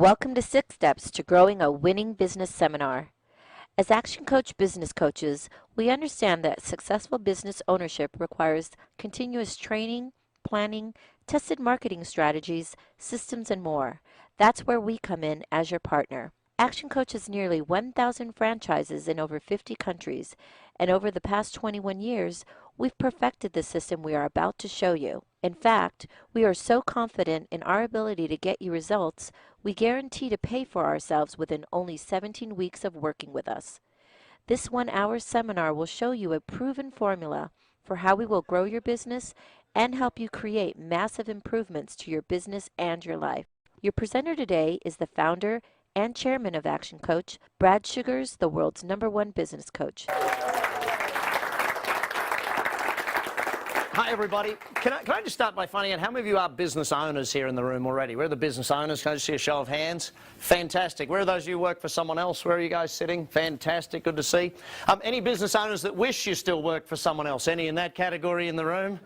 Welcome to 6 Steps to Growing a Winning Business Seminar. As Action Coach business coaches, we understand that successful business ownership requires continuous training, planning, tested marketing strategies, systems, and more. That's where we come in as your partner. Action Coach has nearly 1,000 franchises in over 50 countries, and over the past 21 years, we've perfected the system we are about to show you. In fact, we are so confident in our ability to get you results, we guarantee to pay for ourselves within only 17 weeks of working with us. This 1-hour seminar will show you a proven formula for how we will grow your business and help you create massive improvements to your business and your life. Your presenter today is the founder and chairman of Action Coach, Brad Sugars, the world's #1 business coach. Hi, everybody. Can I just start by finding out how many of you are business owners here in the room already? Where are the business owners? Can I just see a show of hands? Fantastic. Where are those of you who work for someone else? Where are you guys sitting? Fantastic. Good to see. Any business owners that wish you still work for someone else? Any in that category in the room?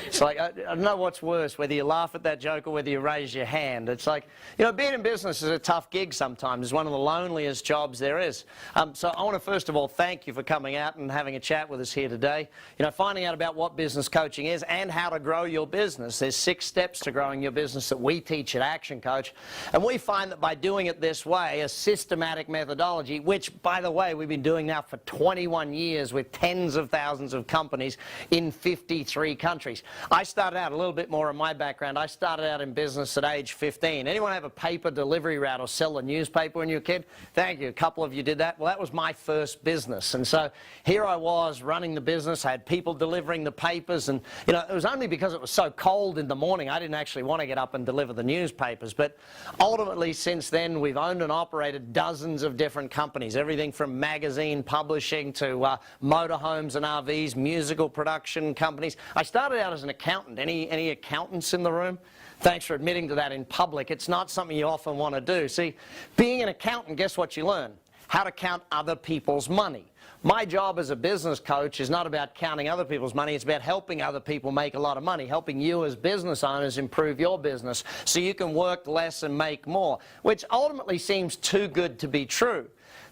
It's like, I don't know what's worse, whether you laugh at that joke or whether you raise your hand. It's like, you know, being in business is a tough gig sometimes. It's one of the loneliest jobs there is. So I want to first of all thank you for coming out and having a chat with us here today. You know, finding out about what business coaching is and how to grow your business. There's 6 steps to growing your business that we teach at Action Coach, and we find that by doing it this way, a systematic methodology, which, by the way, we've been doing now for 21 years with tens of thousands of companies in 53 countries. I started out, a little bit more of my background, I started out in business at age 15. Anyone have a paper delivery route or sell a newspaper when you were a kid? Thank you. A couple of you did that. Well, that was my first business, and so here I was running the business. I had people delivering the papers, and you know, it was only because it was so cold in the morning I didn't actually want to get up and deliver the newspapers. But ultimately, since then, we've owned and operated dozens of different companies, everything from magazine publishing to motorhomes and RVs, musical production companies. I started out as an accountant. Any accountants in the room? Thanks for admitting to that in public. It's not something you often want to do. See, being an accountant, guess what you learn? How to count other people's money. My job as a business coach is not about counting other people's money. It's about helping other people make a lot of money, helping you as business owners improve your business so you can work less and make more, which ultimately seems too good to be true.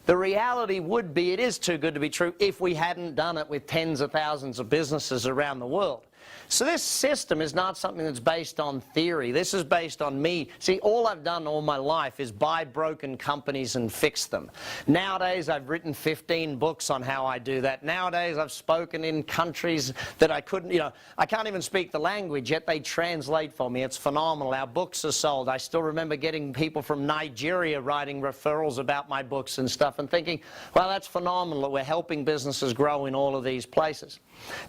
The reality would be it is too good to be true if we hadn't done it with tens of thousands of businesses around the world. So this system is not something that's based on theory. This is based on me. See, all I've done all my life is buy broken companies and fix them. Nowadays, I've written 15 books on how I do that. Nowadays, I've spoken in countries that I couldn't, you know, I can't even speak the language, yet they translate for me. It's phenomenal. Our books are sold. I still remember getting people from Nigeria writing referrals about my books and stuff and thinking, well, that's phenomenal that we're helping businesses grow in all of these places.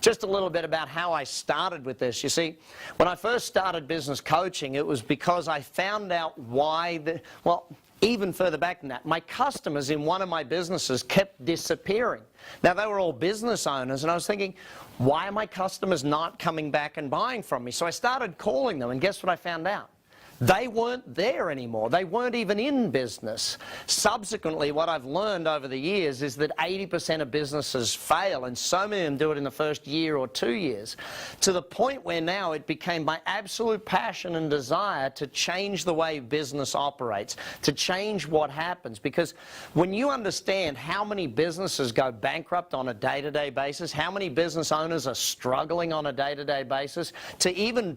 Just a little bit about how I started with this. You see, when I first started business coaching, it was because I found out why, well, even further back than that, my customers in one of my businesses kept disappearing. Now, they were all business owners, and I was thinking, why are my customers not coming back and buying from me? So I started calling them, and guess what I found out? They weren't there anymore. They weren't even in business. Subsequently, what I've learned over the years is that 80% of businesses fail, and so many of them do it in the first year or 2 years, to the point where now it became my absolute passion and desire to change the way business operates, to change what happens. Because when you understand how many businesses go bankrupt on a day-to-day basis, how many business owners are struggling on a day-to-day basis, to even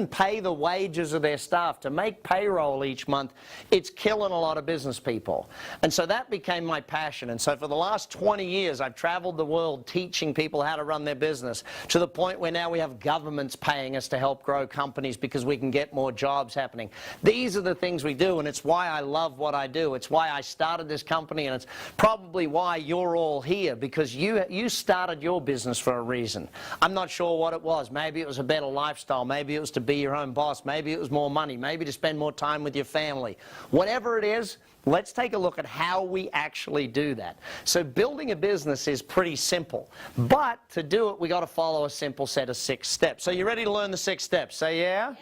pay the wages of their staff, to make payroll each month, it's killing a lot of business people. And so that became my passion. And so for the last 20 years, I've traveled the world teaching people how to run their business, to the point where now we have governments paying us to help grow companies because we can get more jobs happening. These are the things we do, and it's why I love what I do. It's why I started this company, and it's probably why you're all here, because you started your business for a reason. I'm not sure what it was. Maybe it was a better lifestyle. Maybe it was to be your own boss. Maybe it was more money. Maybe to spend more time with your family. Whatever it is, let's take a look at how we actually do that. So building a business is pretty simple, but to do it we got to follow a simple set of 6 steps. So you ready to learn the 6 steps? Say yeah?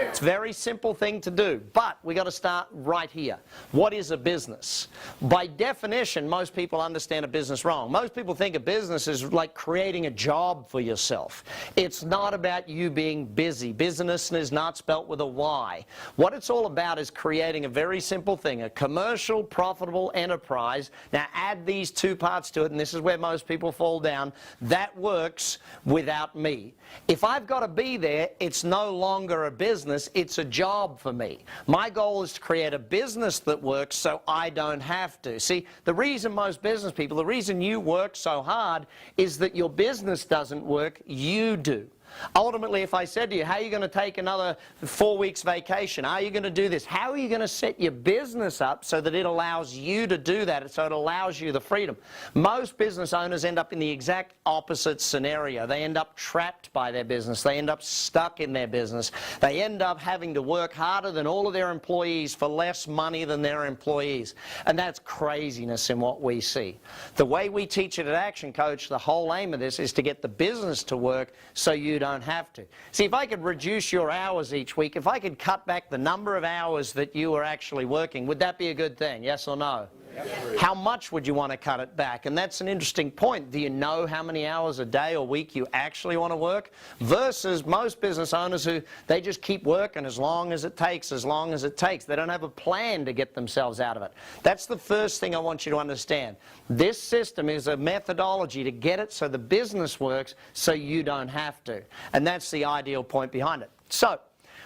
It's a very simple thing to do, but we got to start right here. What is a business? By definition, most people understand a business wrong. Most people think a business is like creating a job for yourself. It's not about you being busy. Business is not spelt with a Y. What it's all about is creating a very simple thing, a commercial, profitable enterprise. Now add these 2 parts to it, and this is where most people fall down. That works without me. If I've got to be there, it's no longer a business, it's a job for me. My goal is to create a business that works so I don't have to. See, the reason most business people, the reason you work so hard is that your business doesn't work, you do. Ultimately, if I said to you, how are you going to take another 4 weeks vacation? How are you going to do this? How are you going to set your business up so that it allows you to do that, so it allows you the freedom? Most business owners end up in the exact opposite scenario. They end up trapped by their business. They end up stuck in their business. They end up having to work harder than all of their employees for less money than their employees. And that's craziness in what we see. The way we teach it at Action Coach, the whole aim of this is to get the business to work so you don't have to. See, if I could reduce your hours each week, if I could cut back the number of hours that you are actually working, would that be a good thing? Yes or no? Yes. How much would you want to cut it back? And that's an interesting point. Do you know how many hours a day or week you actually want to work? Versus most business owners who, they just keep working as long as it takes, as long as it takes. They don't have a plan to get themselves out of it. That's the first thing I want you to understand. This system is a methodology to get it so the business works so you don't have to. And that's the ideal point behind it. So,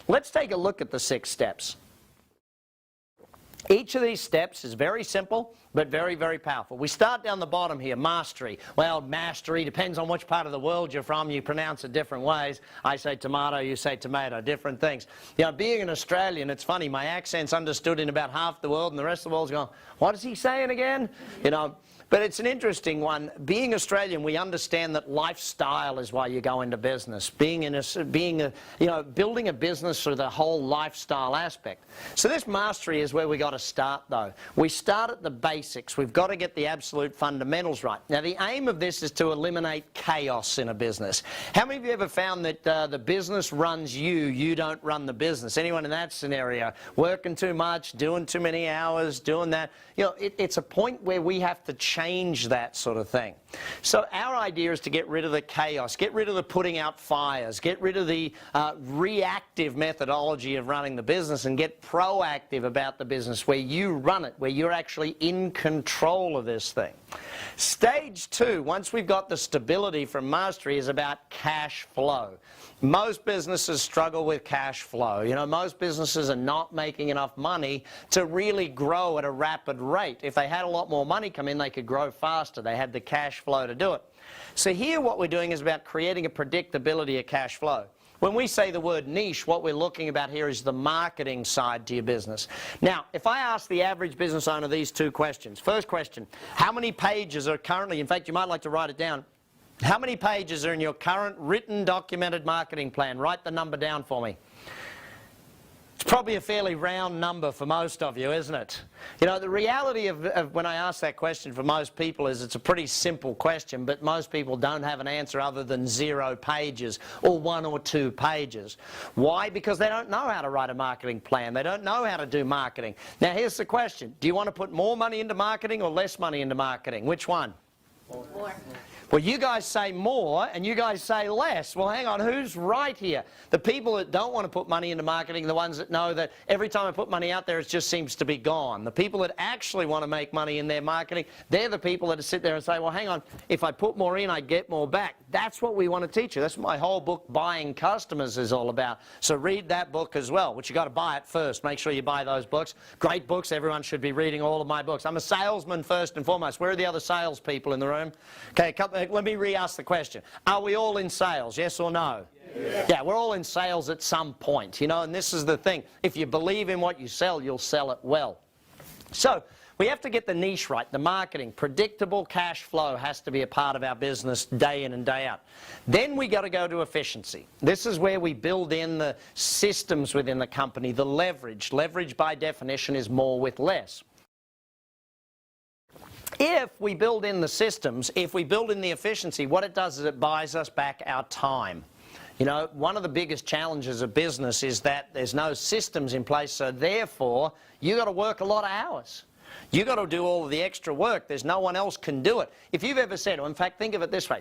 let's take a look at the 6 steps. Each of these steps is very simple, but very, very powerful. We start down the bottom here, mastery. Well, mastery depends on which part of the world you're from. You pronounce it different ways. I say tomato, you say tomato, different things. You know, being an Australian, it's funny, my accent's understood in about half the world, and the rest of the world's going, what is he saying again? You know, but it's an interesting one. Being Australian, we understand that lifestyle is why you go into business. Building a business through the whole lifestyle aspect. So this mastery is where we got to start, though. We start at the basics. We've got to get the absolute fundamentals right. Now, the aim of this is to eliminate chaos in a business. How many of you ever found that the business runs you, you don't run the business? Anyone in that scenario? Working too much, doing too many hours, doing that? You know, it's a point where we have to change that sort of thing. So our idea is to get rid of the chaos, get rid of the putting out fires, get rid of the reactive methodology of running the business and get proactive about the business where you run it, where you're actually in control of this thing. Stage 2, once we've got the stability from mastery, is about cash flow. Most businesses struggle with cash flow. You know, most businesses are not making enough money to really grow at a rapid rate. If they had a lot more money come in, they could grow faster. They had the cash flow to do it. So here what we're doing is about creating a predictability of cash flow. When we say the word niche, what we're looking about here is the marketing side to your business. Now, if I ask the average business owner these 2 questions. First question, how many pages are currently, in fact, you might like to write it down, how many pages are in your current written, documented marketing plan? Write the number down for me. It's probably a fairly round number for most of you, isn't it? You know, the reality of when I ask that question for most people is it's a pretty simple question, but most people don't have an answer other than 0 pages or 1 or 2 pages. Why? Because they don't know how to write a marketing plan. They don't know how to do marketing. Now, here's the question. Do you want to put more money into marketing or less money into marketing? Which one? More. Well, you guys say more and you guys say less. Well, hang on, who's right here? The people that don't want to put money into marketing, the ones that know that every time I put money out there, it just seems to be gone. The people that actually want to make money in their marketing, they're the people that sit there and say, well, hang on, if I put more in, I get more back. That's what we want to teach you. That's what my whole book, Buying Customers, is all about. So read that book as well, which you got to buy it first. Make sure you buy those books. Great books. Everyone should be reading all of my books. I'm a salesman first and foremost. Where are the other salespeople in the room? Okay, let me re-ask the question. Are we all in sales, yes or no? Yes. Yeah, we're all in sales at some point, you know, and this is the thing. If you believe in what you sell, you'll sell it well. So, we have to get the niche right, the marketing. Predictable cash flow has to be a part of our business day in and day out. Then we got to go to efficiency. This is where we build in the systems within the company, the leverage. Leverage by definition is more with less. If we build in the systems, if we build in the efficiency, what it does is it buys us back our time. You know, one of the biggest challenges of business is that there's no systems in place, so therefore you got to work a lot of hours. You got to do all of the extra work. There's no one else can do it. If you've ever said, or in fact, think of it this way.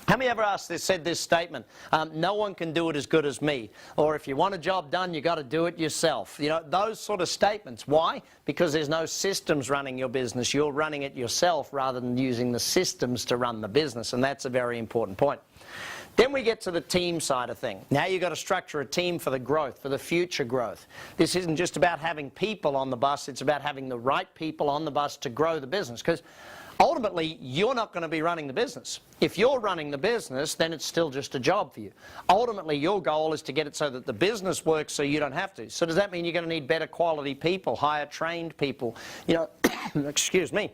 How many ever said this statement, no one can do it as good as me? Or if you want a job done, you got to do it yourself. You know, those sort of statements. Why? Because there's no systems running your business. You're running it yourself rather than using the systems to run the business, and that's a very important point. Then we get to the team side of things. Now you've got to structure a team for the growth, for the future growth. This isn't just about having people on the bus, it's about having the right people on the bus to grow the business. Because ultimately, you're not going to be running the business. If you're running the business, then it's still just a job for you. Ultimately, your goal is to get it so that the business works so you don't have to. So does that mean you're going to need better quality people, higher trained people, you know, excuse me,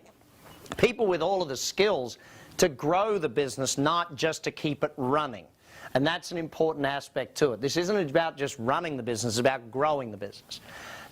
people with all of the skills to grow the business, not just to keep it running. And that's an important aspect to it. This isn't about just running the business, it's about growing the business.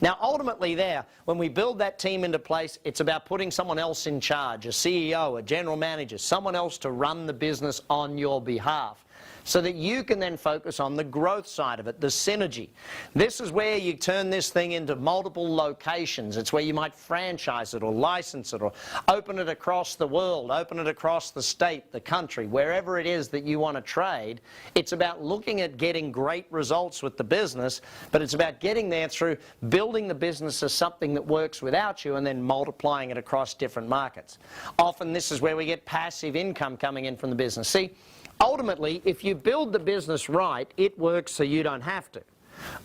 Now, ultimately there, when we build that team into place, it's about putting someone else in charge, a CEO, a general manager, someone else to run the business on your behalf, so that you can then focus on the growth side of it, the synergy. This is where you turn this thing into multiple locations. It's where you might franchise it or license it or open it across the world, open it across the state, the country, wherever it is that you want to trade. It's about looking at getting great results with the business, but it's about getting there through building the business as something that works without you and then multiplying it across different markets. Often this is where we get passive income coming in from the business. See, ultimately, if you build the business right, it works so you don't have to.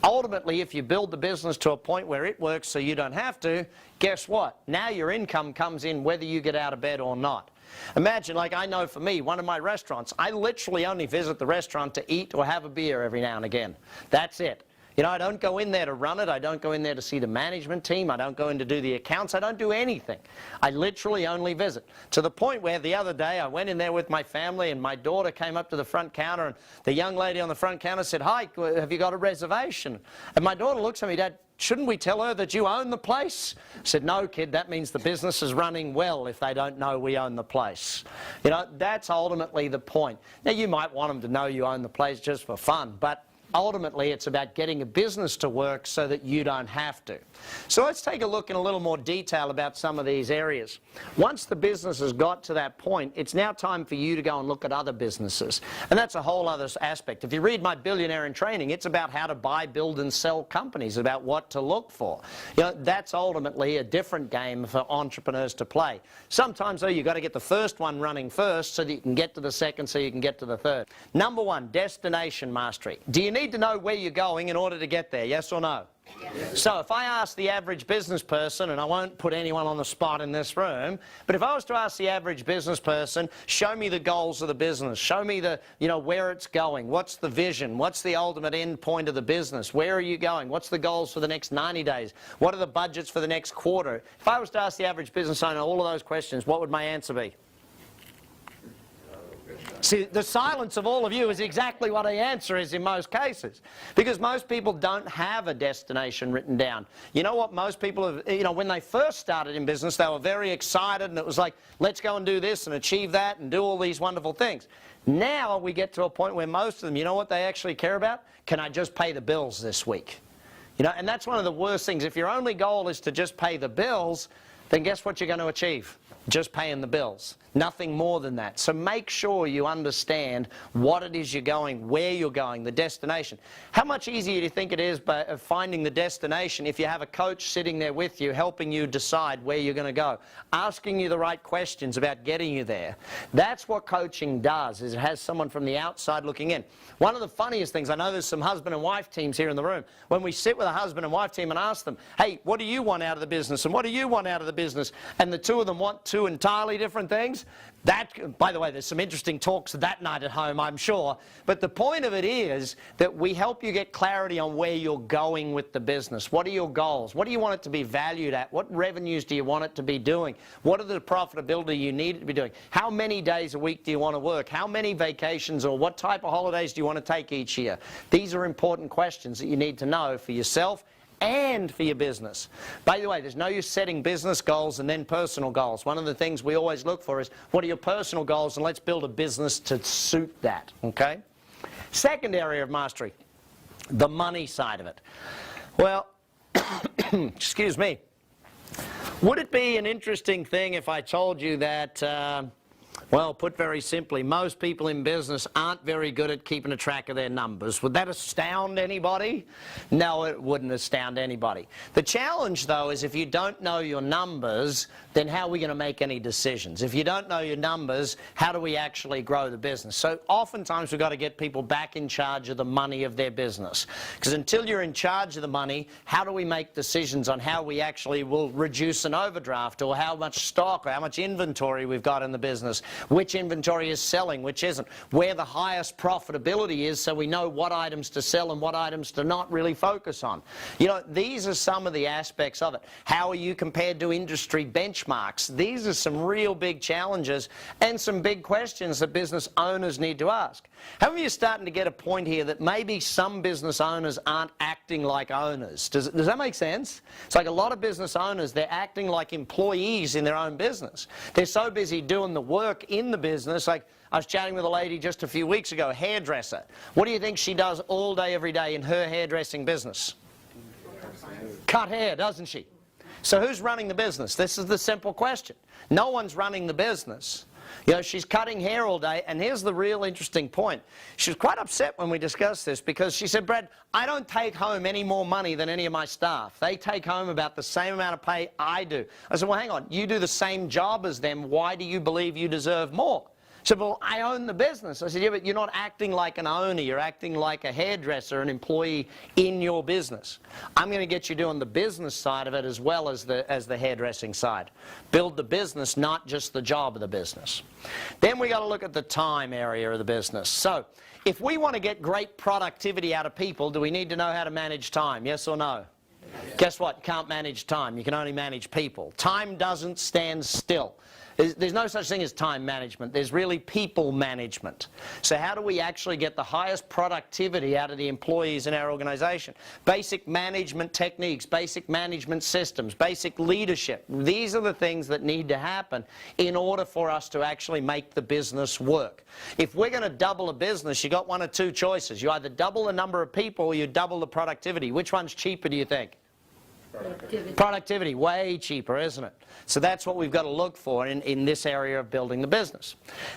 Ultimately, if you build the business to a point where it works so you don't have to, guess what? Now your income comes in whether you get out of bed or not. Imagine, like I know for me, one of my restaurants, I literally only visit the restaurant to eat or have a beer every now and again. That's it. You know, I don't go in there to run it. I don't go in there to see the management team. I don't go in to do the accounts. I don't do anything. I literally only visit. To the point where the other day I went in there with my family and my daughter came up to the front counter and the young lady on the front counter said, "Hi, have you got a reservation?" And my daughter looks at me, "Dad, shouldn't we tell her that you own the place?" I said, "No, kid, that means the business is running well if they don't know we own the place." You know, that's ultimately the point. Now, you might want them to know you own the place just for fun, but ultimately, it's about getting a business to work so that you don't have to. So let's take a look in a little more detail about some of these areas. Once the business has got to that point, it's now time for you to go and look at other businesses. And that's a whole other aspect. If you read my Billionaire in Training, it's about how to buy, build, and sell companies, about what to look for. You know, that's ultimately a different game for entrepreneurs to play. Sometimes, though, you've got to get the first one running first so that you can get to the second, so you can get to the third. Number one, destination mastery. Do you need to know where you're going in order to get there, yes or no? Yes. So if I ask the average business person, and I won't put anyone on the spot in this room, but if I was to ask the average business person, show me the goals of the business, show me the, you know, where it's going, what's the vision, what's the ultimate end point of the business, where are you going, what's the goals for the next 90 days, what are the budgets for the next quarter? If I was to ask the average business owner all of those questions, what would my answer be? See, the silence of all of you is exactly what the answer is in most cases. Because most people don't have a destination written down. You know what most people have, you know, when they first started in business, they were very excited and it was like, let's go and do this and achieve that and do all these wonderful things. Now we get to a point where most of them, you know what they actually care about? Can I just pay the bills this week? You know, and that's one of the worst things. If your only goal is to just pay the bills, then guess what you're going to achieve? Just paying the bills. Nothing more than that. So make sure you understand what it is you're going, where you're going, the destination. How much easier do you think it is by finding the destination if you have a coach sitting there with you, helping you decide where you're going to go, asking you the right questions about getting you there? That's what coaching does, is it has someone from the outside looking in. One of the funniest things, I know there's some husband and wife teams here in the room, when we sit with a husband and wife team and ask them, hey, what do you want out of the business and what do you want out of the business? And the two of them want two entirely different things. That, by the way, there's some interesting talks that night at home, I'm sure. But the point of it is that we help you get clarity on where you're going with the business. What are your goals? What do you want it to be valued at? What revenues do you want it to be doing? What are the profitability you need it to be doing? How many days a week do you want to work? How many vacations or what type of holidays do you want to take each year? These are important questions that you need to know for yourself and for your business. By the way, there's no use setting business goals and then personal goals. One of the things we always look for is, what are your personal goals, and let's build a business to suit that, okay? Second area of mastery, the money side of it. Well, excuse me. Would it be an interesting thing if I told you that, well, put very simply, most people in business aren't very good at keeping a track of their numbers? Would that astound anybody? No, it wouldn't astound anybody. The challenge, though, is if you don't know your numbers, then how are we going to make any decisions? If you don't know your numbers, how do we actually grow the business? So oftentimes we've got to get people back in charge of the money of their business. Because until you're in charge of the money, how do we make decisions on how we actually will reduce an overdraft, or how much stock or how much inventory we've got in the business? Which inventory is selling, which isn't? Where the highest profitability is, so we know what items to sell and what items to not really focus on. You know, these are some of the aspects of it. How are you compared to industry benchmarks? These are some real big challenges and some big questions that business owners need to ask. How many of you are starting to get a point here that maybe some business owners aren't acting like owners? Does that make sense? It's like a lot of business owners, they're acting like employees in their own business. They're so busy doing the work in the business. Like, I was chatting with a lady just a few weeks ago, a hairdresser. What do you think she does all day, every day in her hairdressing business? Cut hair, doesn't she? So who's running the business? This is the simple question. No one's running the business. You know, she's cutting hair all day, and here's the real interesting point. She was quite upset when we discussed this, because she said, Brad, I don't take home any more money than any of my staff. They take home about the same amount of pay I do. I said, well, hang on, you do the same job as them. Why do you believe you deserve more? She said, well, I own the business. I said, yeah, but you're not acting like an owner. You're acting like a hairdresser, an employee in your business. I'm going to get you doing the business side of it as well as the hairdressing side. Build the business, not just the job of the business. Then we got to look at the time area of the business. So if we want to get great productivity out of people, do we need to know how to manage time? Yes or no? Guess what? You can't manage time. You can only manage people. Time doesn't stand still. There's no such thing as time management. There's really people management. So how do we actually get the highest productivity out of the employees in our organization? Basic management techniques, basic management systems, basic leadership. These are the things that need to happen in order for us to actually make the business work. If we're going to double a business, you got one of two choices. You either double the number of people or you double the productivity. Which one's cheaper, do you think? Productivity, way cheaper, isn't it? So that's what we've got to look for in this area of building the business.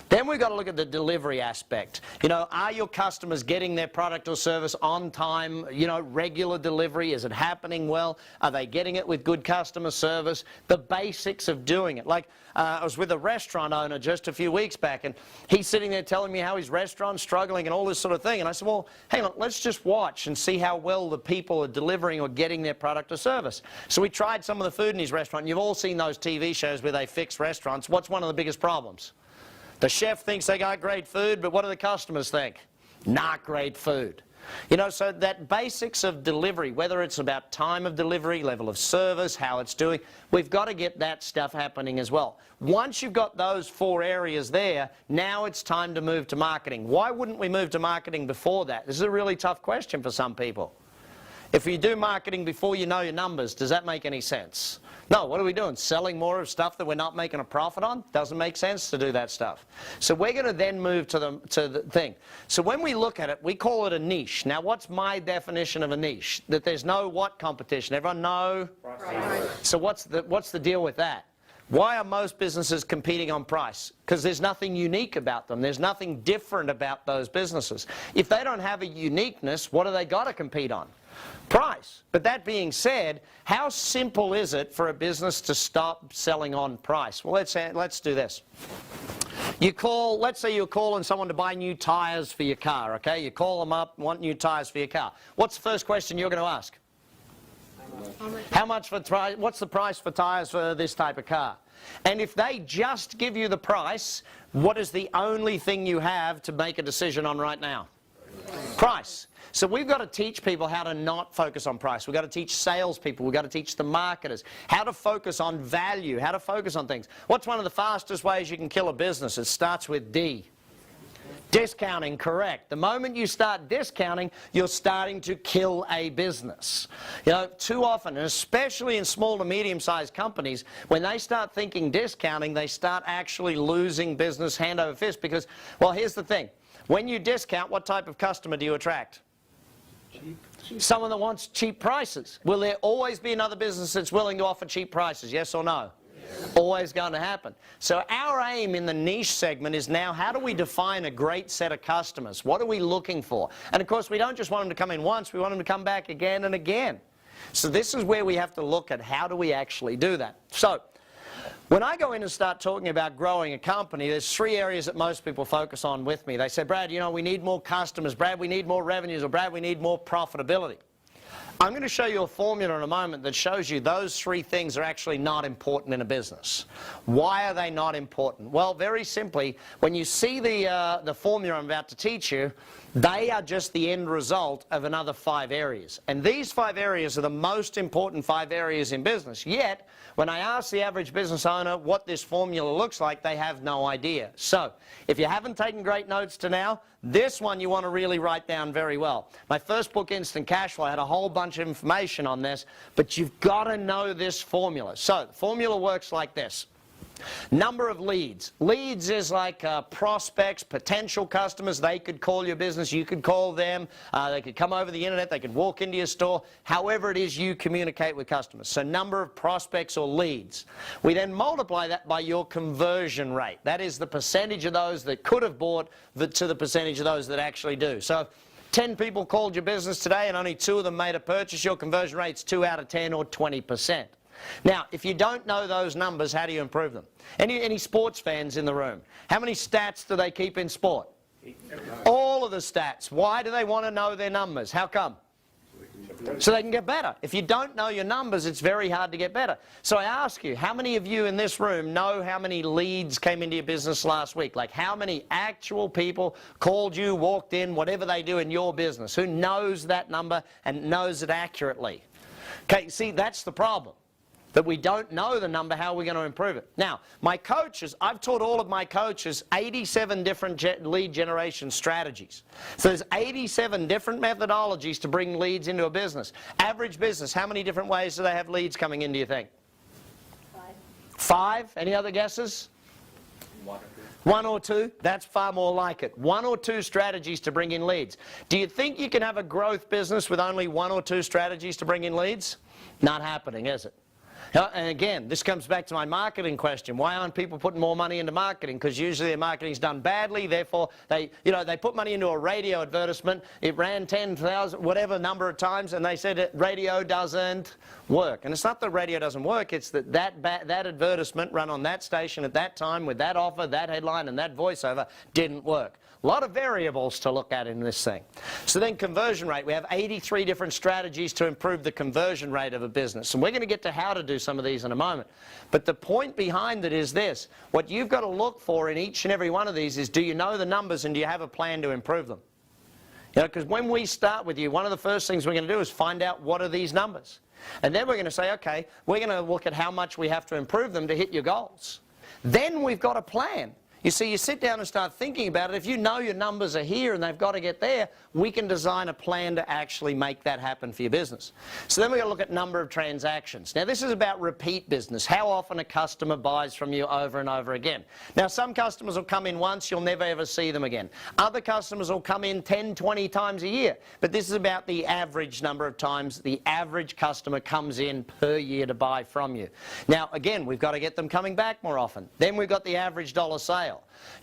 Then we've got to look at the delivery aspect. You know, are your customers getting their product or service on time? You know, regular delivery, is it happening well? Are they getting it with good customer service? The basics of doing it. Like, I was with a restaurant owner just a few weeks back, and he's sitting there telling me how his restaurant's struggling and all this sort of thing. And I said, well, hang on, let's just watch and see how well the people are delivering or getting their product or service. So we tried some of the food in his restaurant. You've all seen those TV shows where they fix restaurants. What's one of the biggest problems? The chef thinks they got great food, but what do the customers think? Not great food. You know, so that basics of delivery, whether it's about time of delivery, level of service, how it's doing, we've got to get that stuff happening as well. Once you've got those four areas there, now it's time to move to marketing. Why wouldn't we move to marketing before that? This is a really tough question for some people. If you do marketing before you know your numbers, does that make any sense? No, what are we doing? Selling more of stuff that we're not making a profit on? Doesn't make sense to do that stuff. So we're going to then move to the thing. So when we look at it, we call it a niche. Now, what's my definition of a niche? That there's no what competition? Everyone know? Price. So what's the deal with that? Why are most businesses competing on price? Because there's nothing unique about them. There's nothing different about those businesses. If they don't have a uniqueness, what do they got to compete on? Price. But that being said, how simple is it for a business to stop selling on price? Well, let's do this. Let's say you're calling someone to buy new tires for your car, okay? You call them up, want new tires for your car. What's the first question you're going to ask? What's the price for tires for this type of car? And if they just give you the price, what is the only thing you have to make a decision on right now? Price. So we've got to teach people how to not focus on price. We've got to teach salespeople. We've got to teach the marketers how to focus on value, how to focus on things. What's one of the fastest ways you can kill a business? It starts with D. Discounting, correct. The moment you start discounting, you're starting to kill a business. You know, too often, and especially in small to medium-sized companies, when they start thinking discounting, they start actually losing business hand over fist because, well, here's the thing. When you discount, what type of customer do you attract? Cheap. Someone that wants cheap prices. Will there always be another business that's willing to offer cheap prices, yes or no? Always going to happen. So our aim in the niche segment is now, how do we define a great set of customers? What are we looking for? And of course, we don't just want them to come in once, we want them to come back again and again. So this is where we have to look at how do we actually do that. So when I go in and start talking about growing a company, there's 3 areas that most people focus on with me. They say, Brad, you know, we need more customers. Brad, we need more revenues. Or Brad, we need more profitability. I'm going to show you a formula in a moment that shows you those 3 things are actually not important in a business. Why are they not important? Well, very simply, when you see the formula I'm about to teach you, they are just the end result of another 5 areas. And these 5 areas are the most important 5 areas in business. Yet, when I ask the average business owner what this formula looks like, they have no idea. So, if you haven't taken great notes to now, this one you want to really write down very well. My first book, Instant Cash Flow, had a whole bunch of information on this, but you've got to know this formula. So, the formula works like this. Number of leads. Leads is like prospects, potential customers. They could call your business, you could call them, they could come over the internet, they could walk into your store, however it is you communicate with customers. So number of prospects or leads. We then multiply that by your conversion rate. That is the percentage of those that could have bought to the percentage of those that actually do. So 10 people called your business today and only 2 of them made a purchase, your conversion rate's 2 out of 10 or 20%. Now, if you don't know those numbers, how do you improve them? Any sports fans in the room? How many stats do they keep in sport? All of the stats. Why do they want to know their numbers? How come? So they can get better. If you don't know your numbers, it's very hard to get better. So I ask you, how many of you in this room know how many leads came into your business last week? Like how many actual people called you, walked in, whatever they do in your business? Who knows that number and knows it accurately? Okay, see, that's the problem. That we don't know the number, how are we going to improve it? Now, my coaches, I've taught all of my coaches 87 different lead generation strategies. So there's 87 different methodologies to bring leads into a business. Average business, how many different ways do they have leads coming in, do you think? 5. 5? Any other guesses? 1 or 2. 1 or 2? That's far more like it. 1 or 2 strategies to bring in leads. Do you think you can have a growth business with only 1 or 2 strategies to bring in leads? Not happening, is it? And again, this comes back to my marketing question. Why aren't people putting more money into marketing? Because usually their marketing's done badly, therefore they put money into a radio advertisement. It ran 10,000, whatever number of times, and they said radio doesn't work. And it's not that radio doesn't work, it's that advertisement run on that station at that time with that offer, that headline, and that voiceover didn't work. A lot of variables to look at in this thing. So then conversion rate. We have 83 different strategies to improve the conversion rate of a business. And we're going to get to how to do some of these in a moment. But the point behind it is this. What you've got to look for in each and every one of these is, do you know the numbers and do you have a plan to improve them? You know, because when we start with you, one of the first things we're going to do is find out what are these numbers. And then we're going to say, okay, we're going to look at how much we have to improve them to hit your goals. Then we've got a plan. You see, you sit down and start thinking about it. If you know your numbers are here and they've got to get there, we can design a plan to actually make that happen for your business. So then we've got to look at number of transactions. Now, this is about repeat business, how often a customer buys from you over and over again. Now, some customers will come in once, you'll never ever see them again. Other customers will come in 10, 20 times a year. But this is about the average number of times the average customer comes in per year to buy from you. Now, again, we've got to get them coming back more often. Then we've got the average dollar sale.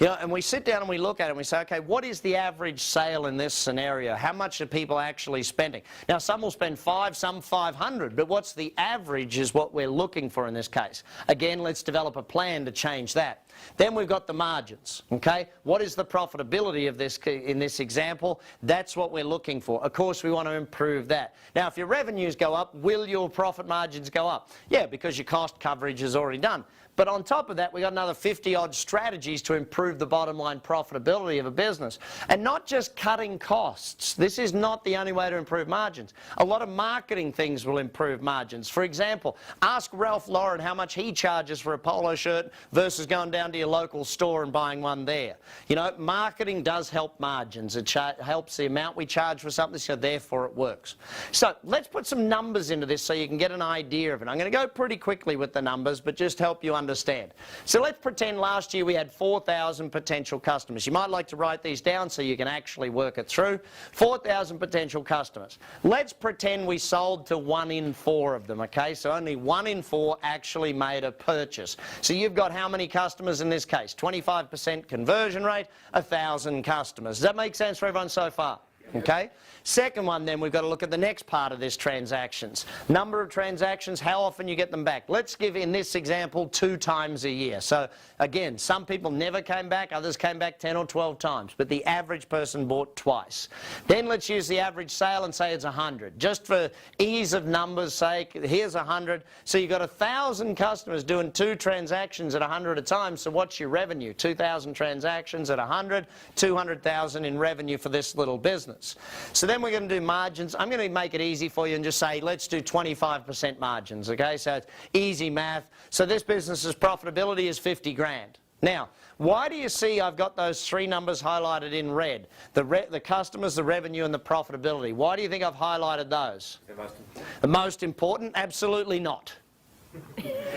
You know, and we sit down and we look at it and we say, okay, what is the average sale in this scenario? How much are people actually spending? Now, some will spend 5, some 500, but what's the average is what we're looking for in this case. Again, let's develop a plan to change that. Then we've got the margins, okay? What is the profitability of this in this example? That's what we're looking for. Of course, we want to improve that. Now, if your revenues go up, will your profit margins go up? Yeah, because your cost coverage is already done. But on top of that, we've got another 50-odd strategies to improve the bottom line profitability of a business. And not just cutting costs. This is not the only way to improve margins. A lot of marketing things will improve margins. For example, ask Ralph Lauren how much he charges for a polo shirt versus going down down to your local store and buying one there. You know, marketing does help margins. It helps the amount we charge for something, so therefore it works. So let's put some numbers into this so you can get an idea of it. I'm going to go pretty quickly with the numbers, but just help you understand. So let's pretend last year we had 4,000 potential customers. You might like to write these down so you can actually work it through. 4,000 potential customers. Let's pretend we sold to 1 in 4 of them, okay? So only 1 in 4 actually made a purchase. So you've got how many customers in this case? 25% conversion rate, 1,000 customers. Does that make sense for everyone so far? Okay. Second one, then, we've got to look at the next part of this, transactions. Number of transactions, how often you get them back. Let's give, in this example, 2 times a year. So again, some people never came back, others came back 10 or 12 times, but the average person bought twice. Then let's use the average sale and say it's 100. Just for ease of numbers' sake, here's 100. So you've got 1,000 customers doing 2 transactions at 100 a time. So what's your revenue? 2,000 transactions at 100, 200,000 in revenue for this little business. So then we're going to do margins. I'm going to make it easy for you and just say, let's do 25% margins, okay? So it's easy math. So this business's profitability is 50 grand. Now, why do you see I've got those 3 numbers highlighted in red? The customers, the revenue, and the profitability. Why do you think I've highlighted those? The most important. The most important? Absolutely not.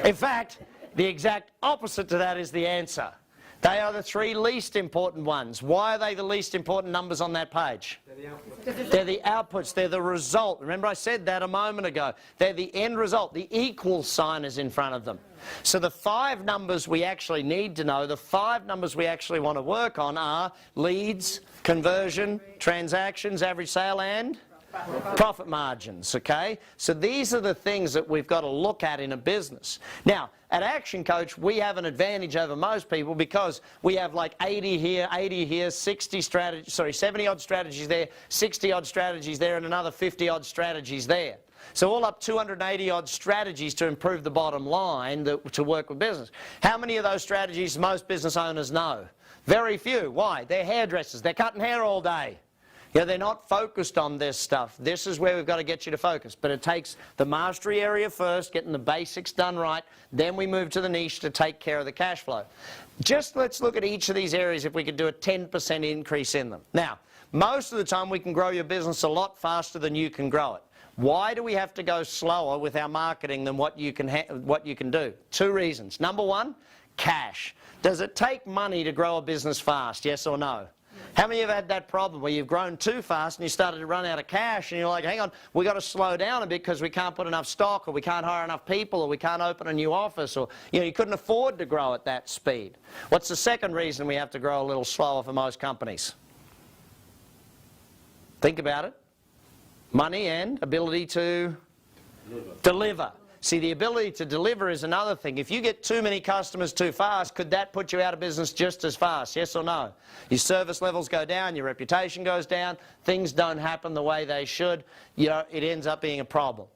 In fact, the exact opposite to that is the answer. They are the 3 least important ones. Why are they the least important numbers on that page? They're the outputs. They're the result. Remember I said that a moment ago. They're the end result. The equal sign is in front of them. So the 5 numbers we actually need to know, the 5 numbers we actually want to work on are leads, conversion, transactions, average sale, and profit margins, okay? So these are the things that we've got to look at in a business. Now, at Action Coach, we have an advantage over most people because we have like 80 here, 70 odd strategies there, 60 odd strategies there, and another 50 odd strategies there. So all up 280 odd strategies to improve the bottom line to work with business. How many of those strategies most business owners know? Very few. Why? They're hairdressers. They're cutting hair all day. You know, they're not focused on this stuff. This is where we've got to get you to focus. But it takes the mastery area first, getting the basics done right. Then we move to the niche to take care of the cash flow. Just let's look at each of these areas if we could do a 10% increase in them. Now, most of the time we can grow your business a lot faster than you can grow it. Why do we have to go slower with our marketing than what you can do? 2 reasons. Number 1, cash. Does it take money to grow a business fast, yes or no? How many of you have had that problem where you've grown too fast and you started to run out of cash and you're like, hang on, we've got to slow down a bit because we can't put enough stock, or we can't hire enough people, or we can't open a new office, or you couldn't afford to grow at that speed. What's the second reason we have to grow a little slower for most companies? Think about it. Money and ability to deliver. See, the ability to deliver is another thing. If you get too many customers too fast, could that put you out of business just as fast? Yes or no? Your service levels go down, your reputation goes down, things don't happen the way they should. You know, it ends up being a problem.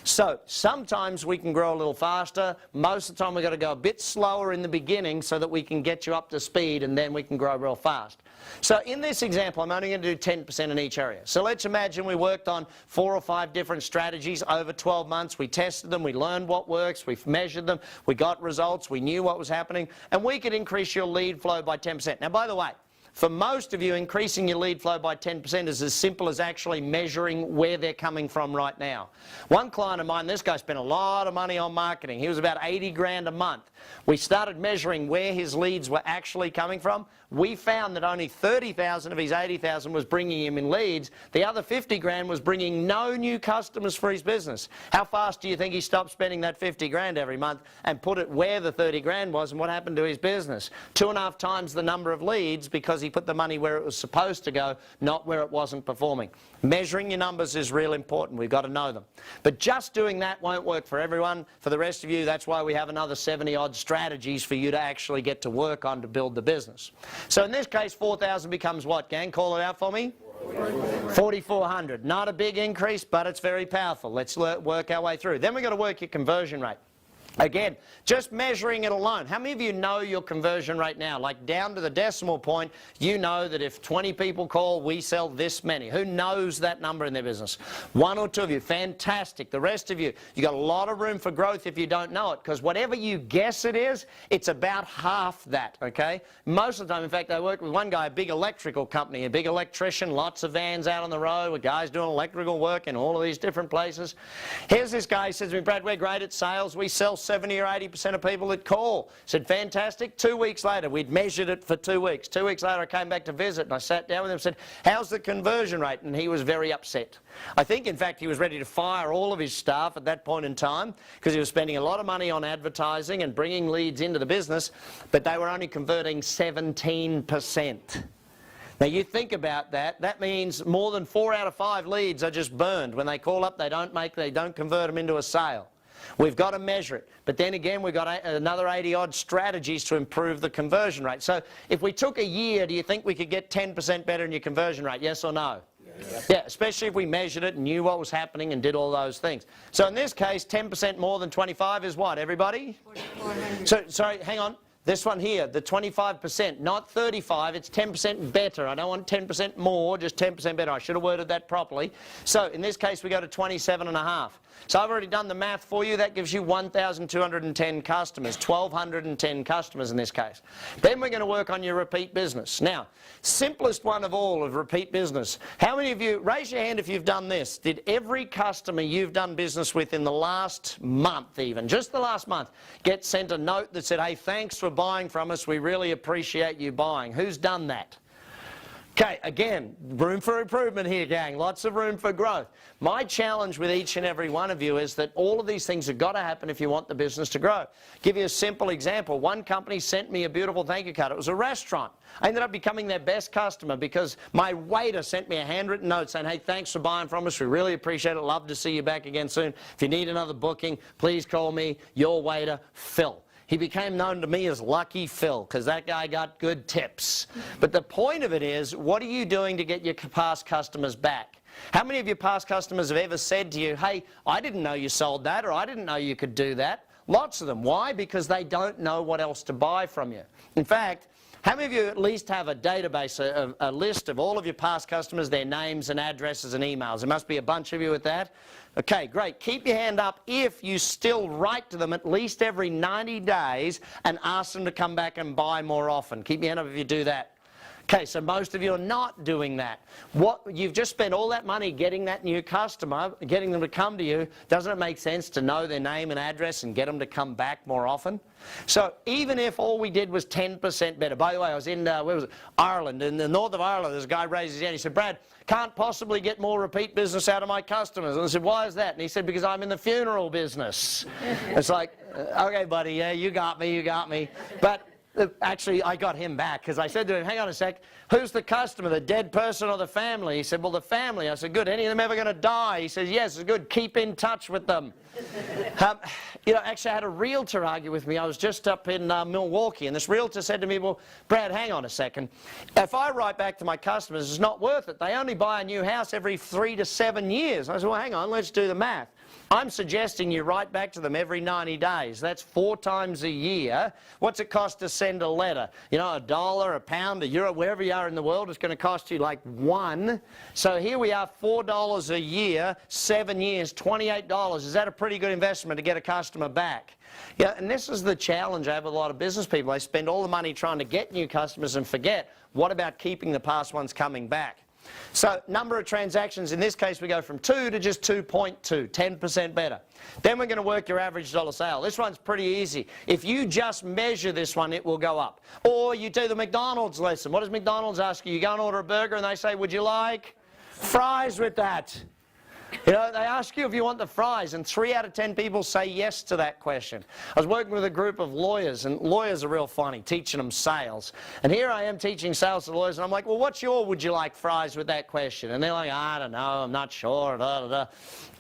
So sometimes we can grow a little faster. Most of the time we've got to go a bit slower in the beginning so that we can get you up to speed, and then we can grow real fast. So in this example, I'm only going to do 10% in each area. So let's imagine we worked on 4 or 5 different strategies over 12 months. We tested them, we learned what works, we measured them, we got results, we knew what was happening, and we could increase your lead flow by 10%. Now, by the way, for most of you, increasing your lead flow by 10% is as simple as actually measuring where they're coming from right now. One client of mine, this guy spent a lot of money on marketing. He was about 80 grand a month. We started measuring where his leads were actually coming from. We found that only 30,000 of his 80,000 was bringing him in leads. The other 50 grand was bringing no new customers for his business. How fast do you think he stopped spending that 50 grand every month and put it where the 30 grand was, and what happened to his business? 2.5 times the number of leads because he put the money where it was supposed to go, not where it wasn't performing. Measuring your numbers is real important. We've got to know them. But just doing that won't work for everyone. For the rest of you, that's why we have another 70 odd strategies for you to actually get to work on to build the business. So in this case, 4,000 becomes what, gang? Call it out for me. 4,400. Not a big increase, but it's very powerful. Let's work our way through. Then we've got to work your conversion rate. Again, just measuring it alone. How many of you know your conversion rate now? Like down to the decimal point, you know that if 20 people call, we sell this many. Who knows that number in their business? One or two of you, fantastic. The rest of you, you got a lot of room for growth if you don't know it, because whatever you guess it is, it's about half that, okay? Most of the time, in fact, I worked with one guy, a big electrical company, a big electrician, lots of vans out on the road with guys doing electrical work in all of these different places. Here's this guy, he says to me, Brad, we're great at sales. We sell 70 or 80% of people that call. I said, fantastic. 2 weeks later, we'd measured it for 2 weeks. 2 weeks later, I came back to visit and I sat down with him and said, how's the conversion rate? And he was very upset. I think, in fact, he was ready to fire all of his staff at that point in time because he was spending a lot of money on advertising and bringing leads into the business, but they were only converting 17%. Now you think about that, that means more than 4 out of 5 leads are just burned. When they call up, they don't convert them into a sale. We've got to measure it. But then again, we've got another 80-odd strategies to improve the conversion rate. So if we took a year, do you think we could get 10% better in your conversion rate, yes or no? Yes. Yeah, especially if we measured it and knew what was happening and did all those things. So in this case, 10% more than 25 is what, everybody? 4,400. So, sorry, hang on. This one here, the 25%, not 35, it's 10% better. I don't want 10% more, just 10% better. I should have worded that properly. So in this case, we go to 27.5. So I've already done the math for you. That gives you 1,210 customers, 1,210 customers in this case. Then we're going to work on your repeat business. Now, simplest one of all of repeat business. How many of you, raise your hand if you've done this. Did every customer you've done business with in the last month even, just the last month, get sent a note that said, hey, thanks for buying from us. We really appreciate you buying. Who's done that? Okay, again, room for improvement here, gang. Lots of room for growth. My challenge with each and every one of you is that all of these things have got to happen if you want the business to grow. Give you a simple example. One company sent me a beautiful thank you card. It was a restaurant. I ended up becoming their best customer because my waiter sent me a handwritten note saying, hey, thanks for buying from us. We really appreciate it. Love to see you back again soon. If you need another booking, please call me, your waiter, Phil. He became known to me as Lucky Phil because that guy got good tips. But the point of it is, what are you doing to get your past customers back? How many of your past customers have ever said to you, hey, I didn't know you sold that, or I didn't know you could do that? Lots of them. Why? Because they don't know what else to buy from you. In fact, how many of you at least have a database, a list of all of your past customers, their names and addresses and emails? There must be a bunch of you with that. Okay, great. Keep your hand up if you still write to them at least every 90 days and ask them to come back and buy more often. Keep your hand up if you do that. Okay, so most of you are not doing that. You've just spent all that money getting that new customer, getting them to come to you. Doesn't it make sense to know their name and address and get them to come back more often? So even if all we did was 10% better. By the way, I was in, where was it? Ireland. In the north of Ireland, this guy raised his hand. He said, Brad, can't possibly get more repeat business out of my customers. And I said, why is that? And he said, because I'm in the funeral business. It's like, okay, buddy, yeah, you got me, you got me. But actually, I got him back because I said to him, hang on a sec, who's the customer, the dead person or the family? He said, well, the family. I said, good. Any of them ever going to die? He says, yes, it's good. Keep in touch with them. You know, actually, I had a realtor argue with me. I was just up in Milwaukee, and this realtor said to me, well, Brad, hang on a second. If I write back to my customers, it's not worth it. They only buy a new house every 3 to 7 years. I said, well, hang on, let's do the math. I'm suggesting you write back to them every 90 days. That's 4 times a year. What's it cost to send a letter? You know, $1, £1, €1, wherever you are in the world, it's going to cost you like $1. So here we are, $4 a year, 7 years, $28. Is that a pretty good investment to get a customer back? Yeah, and this is the challenge I have with a lot of business people. They spend all the money trying to get new customers and forget, what about keeping the past ones coming back? So number of transactions, in this case we go from 2 to just 2.2, 10% better. Then we're going to work your average dollar sale. This one's pretty easy. If you just measure this one, it will go up. Or you do the McDonald's lesson. What does McDonald's ask you? You go and order a burger and they say, would you like fries with that? You know, they ask you if you want the fries, and 3 out of 10 people say yes to that question. I was working with a group of lawyers, and lawyers are real funny, teaching them sales. And here I am teaching sales to lawyers, and I'm like, well, what's your would you like fries with that question? And they're like, I don't know, I'm not sure, da, da, da.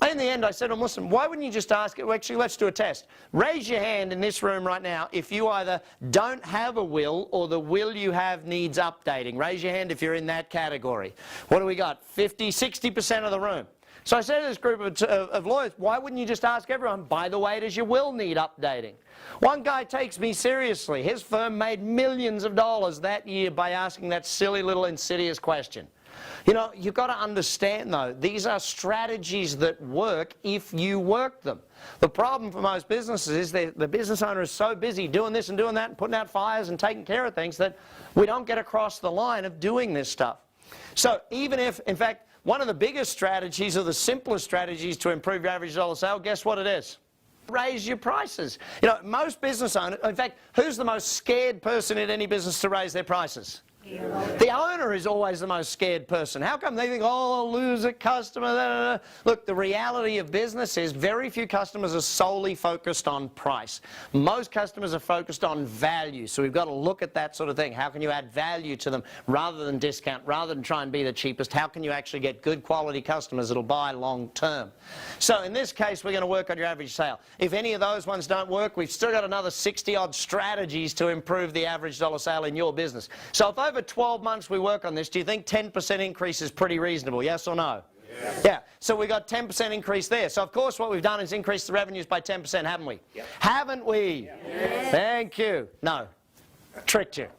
And in the end, I said to them, listen, why wouldn't you just ask it? Well, actually, let's do a test. Raise your hand in this room right now if you either don't have a will or the will you have needs updating. Raise your hand if you're in that category. What do we got? 50, 60% of the room. So I said to this group of lawyers, why wouldn't you just ask everyone, by the way, does your will need updating? One guy takes me seriously. His firm made millions of dollars that year by asking that silly little insidious question. You know, you've got to understand though, these are strategies that work if you work them. The problem for most businesses is the business owner is so busy doing this and doing that and putting out fires and taking care of things that we don't get across the line of doing this stuff. So even if, in fact, one of the biggest strategies or the simplest strategies to improve your average dollar sale, guess what it is? Raise your prices. You know, most business owners, in fact, who's the most scared person in any business to raise their prices? The owner is always the most scared person. How come they think, oh, I'll lose a customer? Da, da, da. Look, the reality of business is very few customers are solely focused on price. Most customers are focused on value. So we've got to look at that sort of thing. How can you add value to them rather than discount, rather than try and be the cheapest? How can you actually get good quality customers that'll buy long term? So in this case, we're going to work on your average sale. If any of those ones don't work, we've still got another 60-odd strategies to improve the average dollar sale in your business. So if over 12 months we work on this, do you think 10% increase is pretty reasonable, yes or no? Yes. Yeah, so we got 10% increase there. So of course what we've done is increase the revenues by 10%, haven't we? Yep. Haven't we? Yes. Thank you. No, tricked you.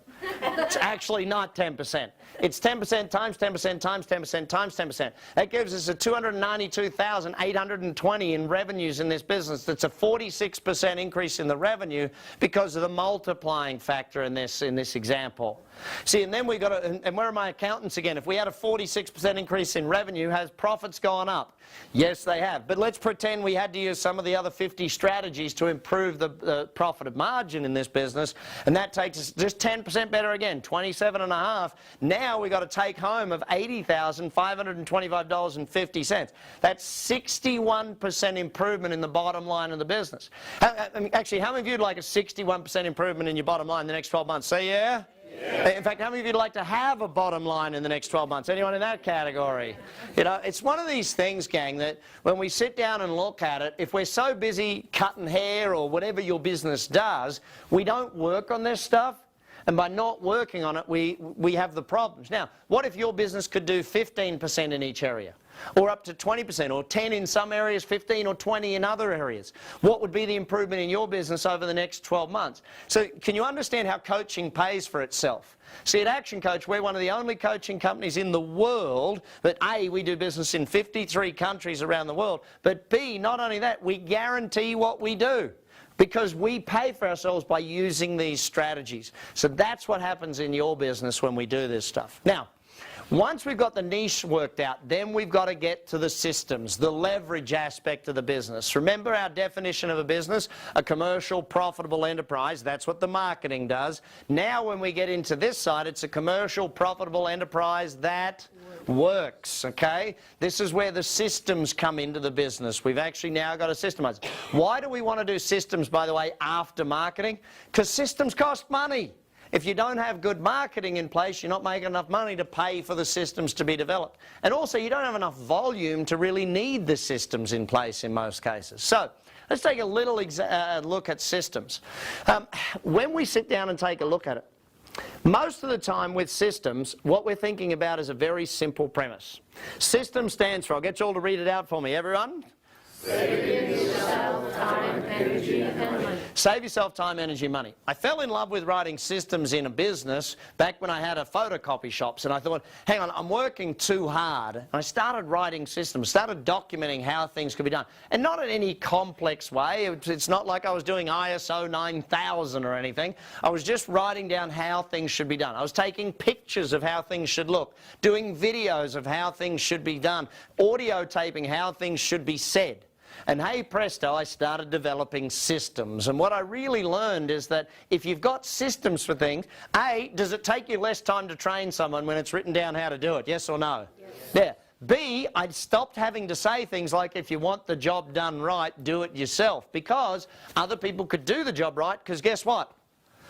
It's actually not 10%. It's 10% times 10% times 10% times 10%. That gives us a 292,820 in revenues in this business. That's a 46% increase in the revenue because of the multiplying factor in this example. See, and then we got to, and where are my accountants again? If we had a 46% increase in revenue, has profits gone up? Yes, they have. But let's pretend we had to use some of the other 50 strategies to improve the profit margin in this business, and that takes us just 10% better again, 27.5. Now we got a take home of $80,525.50. That's 61% improvement in the bottom line of the business. Actually, how many of you would like a 61% improvement in your bottom line in the next 12 months? Say yeah? Yeah. In fact, how many of you would like to have a bottom line in the next 12 months? Anyone in that category? You know, it's one of these things, gang, that when we sit down and look at it, if we're so busy cutting hair or whatever your business does, we don't work on this stuff. And by not working on it, we have the problems. Now, what if your business could do 15% in each area? Or up to 20%, or 10 in some areas, 15 or 20 in other areas? What would be the improvement in your business over the next 12 months? So can you understand how coaching pays for itself? See, at Action Coach, we're one of the only coaching companies in the world that A, we do business in 53 countries around the world, but B, not only that, we guarantee what we do, because we pay for ourselves by using these strategies. So that's what happens in your business when we do this stuff. Now, once we've got the niche worked out, then we've got to get to the systems, the leverage aspect of the business. Remember our definition of a business, a commercial, profitable enterprise. That's what the marketing does. Now when we get into this side, it's a commercial, profitable enterprise that works, okay? This is where the systems come into the business. We've actually now got to systemize. Why do we want to do systems, by the way, after marketing? Because systems cost money. If you don't have good marketing in place, you're not making enough money to pay for the systems to be developed. And also, you don't have enough volume to really need the systems in place in most cases. So, let's take a little look at systems. When we sit down and take a look at it, most of the time with systems, what we're thinking about is a very simple premise. System stands for, I'll get you all to read it out for me, everyone. Save yourself time, energy, and money. Save yourself time, energy, money. I fell in love with writing systems in a business back when I had a photocopy shops, and I thought, hang on, I'm working too hard. And I started writing systems, started documenting how things could be done. And not in any complex way. It's not like I was doing ISO 9000 or anything. I was just writing down how things should be done. I was taking pictures of how things should look, doing videos of how things should be done, audio taping how things should be said. And hey presto, I started developing systems. And what I really learned is that if you've got systems for things, A, does it take you less time to train someone when it's written down how to do it? Yes or no? Yes. Yeah. B, I'd stopped having to say things like, if you want the job done right, do it yourself. Because other people could do the job right, because guess what?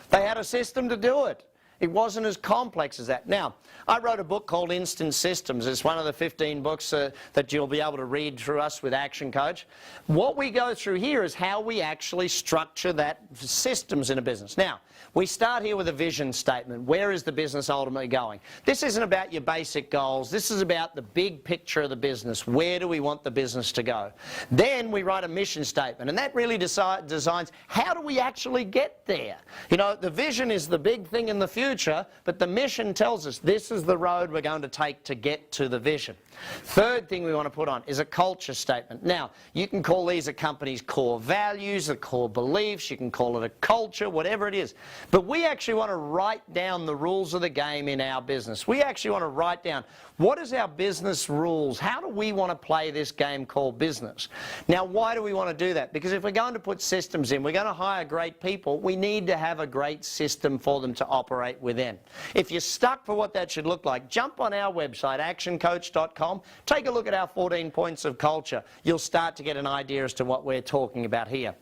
They had a system to do it. It wasn't as complex as that. Now, I wrote a book called Instant Systems. It's one of the 15 books that you'll be able to read through us with Action Coach. What we go through here is how we actually structure that systems in a business. Now, we start here with a vision statement. Where is the business ultimately going? This isn't about your basic goals. This is about the big picture of the business. Where do we want the business to go? Then we write a mission statement, and that really designs how do we actually get there. You know, the vision is the big thing in the future, but the mission tells us this is the road we're going to take to get to the vision. Third thing we want to put on is a culture statement. Now, you can call these a company's core values, a core beliefs, you can call it a culture, whatever it is. But we actually want to write down the rules of the game in our business. We actually want to write down what is our business rules? How do we want to play this game called business? Now, why do we want to do that? Because if we're going to put systems in, we're going to hire great people, we need to have a great system for them to operate within. If you're stuck for what that should look like, jump on our website, ActionCOACH.com, take a look at our 14 points of culture. You'll start to get an idea as to what we're talking about here.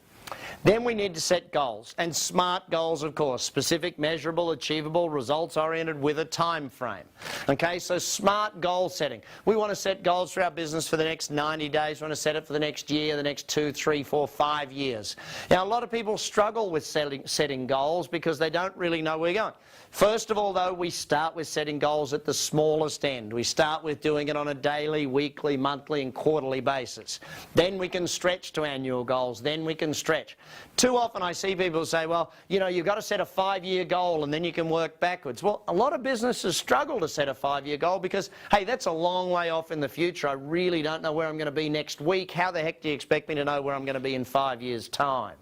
Then we need to set goals, and SMART goals, of course, specific, measurable, achievable, results-oriented with a time frame. Okay, so SMART goal setting. We want to set goals for our business for the next 90 days. We want to set it for the next year, the next 2, 3, 4, 5 years. Now, a lot of people struggle with setting goals because they don't really know where we're going. First of all, though, we start with setting goals at the smallest end. We start with doing it on a daily, weekly, monthly and quarterly basis. Then we can stretch to annual goals. Then we can stretch. Too often I see people say, well, you know, you've got to set a 5-year goal and then you can work backwards. Well, a lot of businesses struggle to set a 5-year goal because, hey, that's a long way off in the future. I really don't know where I'm going to be next week. How the heck do you expect me to know where I'm going to be in 5 years' time?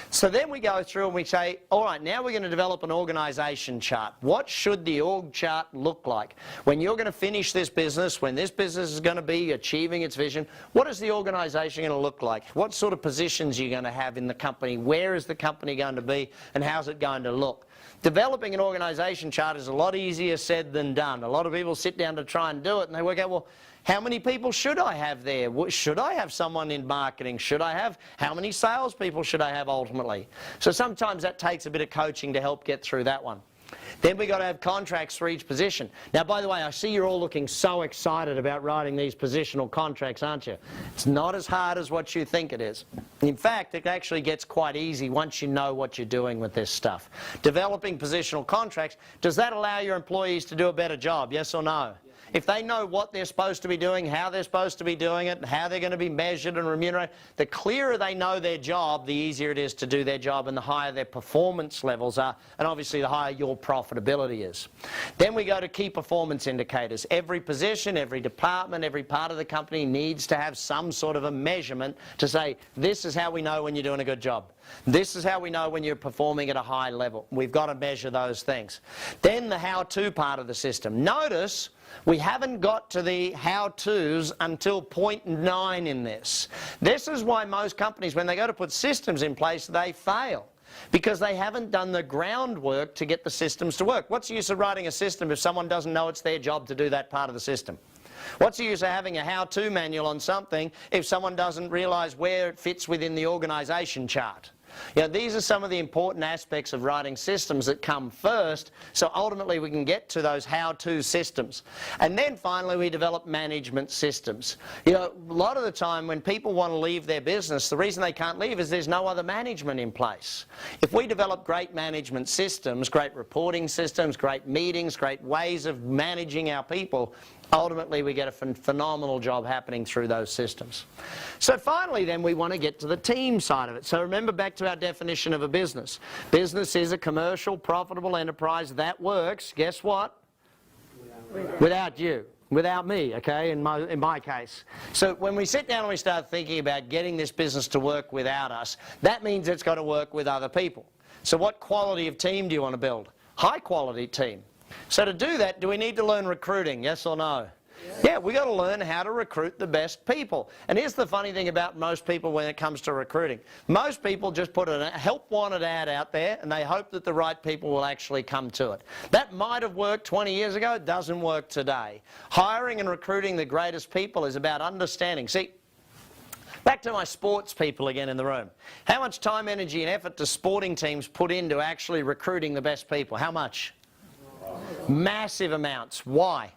So then we go through and we say, all right, now we're going to develop an organisation chart. What should the org chart look like? When you're going to finish this business, when this business is going to be achieving its vision, what is the organisation going to look like? What sort of positions are you going to have in the company? Where is the company going to be? And how's it going to look? Developing an organisation chart is a lot easier said than done. A lot of people sit down to try and do it and they work out, well, how many people should I have there? Should I have someone in marketing? How many salespeople should I have ultimately? So sometimes that takes a bit of coaching to help get through that one. Then we've got to have contracts for each position. Now, by the way, I see you're all looking so excited about writing these positional contracts, aren't you? It's not as hard as what you think it is. In fact, it actually gets quite easy once you know what you're doing with this stuff. Developing positional contracts, does that allow your employees to do a better job, yes or no? If they know what they're supposed to be doing, how they're supposed to be doing it, how they're going to be measured and remunerated, the clearer they know their job, the easier it is to do their job and the higher their performance levels are, and obviously the higher your profitability is. Then we go to key performance indicators. Every position, every department, every part of the company needs to have some sort of a measurement to say, this is how we know when you're doing a good job. This is how we know when you're performing at a high level. We've got to measure those things. Then the how-to part of the system. Notice we haven't got to the how-tos until point 9 in this. This is why most companies, when they go to put systems in place, they fail. Because they haven't done the groundwork to get the systems to work. What's the use of writing a system if someone doesn't know it's their job to do that part of the system? What's the use of having a how-to manual on something if someone doesn't realise where it fits within the organisation chart? You know, these are some of the important aspects of writing systems that come first, so ultimately we can get to those how-to systems. And then finally we develop management systems. You know, a lot of the time when people want to leave their business, the reason they can't leave is there's no other management in place. If we develop great management systems, great reporting systems, great meetings, great ways of managing our people, ultimately we get a phenomenal job happening through those systems. So finally then we want to get to the team side of it. So remember back to our definition of a business. Business is a commercial, profitable enterprise that works, guess what? Without you. Without me, okay, in my case. So when we sit down and we start thinking about getting this business to work without us, that means it's got to work with other people. So what quality of team do you want to build? High quality team. So to do that, do we need to learn recruiting, yes or no? Yeah, we've got to learn how to recruit the best people. And here's the funny thing about most people when it comes to recruiting. Most people just put a help wanted ad out there and they hope that the right people will actually come to it. That might have worked 20 years ago, it doesn't work today. Hiring and recruiting the greatest people is about understanding. See, back to my sports people again in the room. How much time, energy and effort do sporting teams put into actually recruiting the best people? How much? Massive amounts. Why?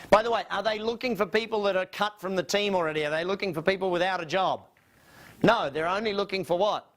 By the way, are they looking for people that are cut from the team already? Are they looking for people without a job? No, they're only looking for what?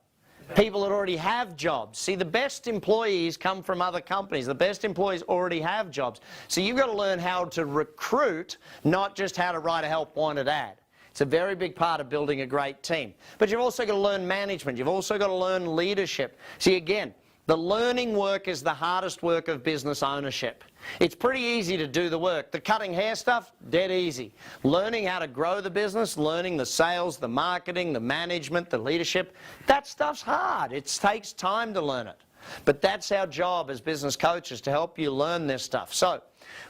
People that already have jobs. See, the best employees come from other companies. The best employees already have jobs. So you've got to learn how to recruit, not just how to write a help wanted ad. It's a very big part of building a great team. But you've also got to learn management. You've also got to learn leadership. See, again, the learning work is the hardest work of business ownership. It's pretty easy to do the work. The cutting hair stuff, dead easy. Learning how to grow the business, learning the sales, the marketing, the management, the leadership, that stuff's hard. It takes time to learn it. But that's our job as business coaches, to help you learn this stuff. So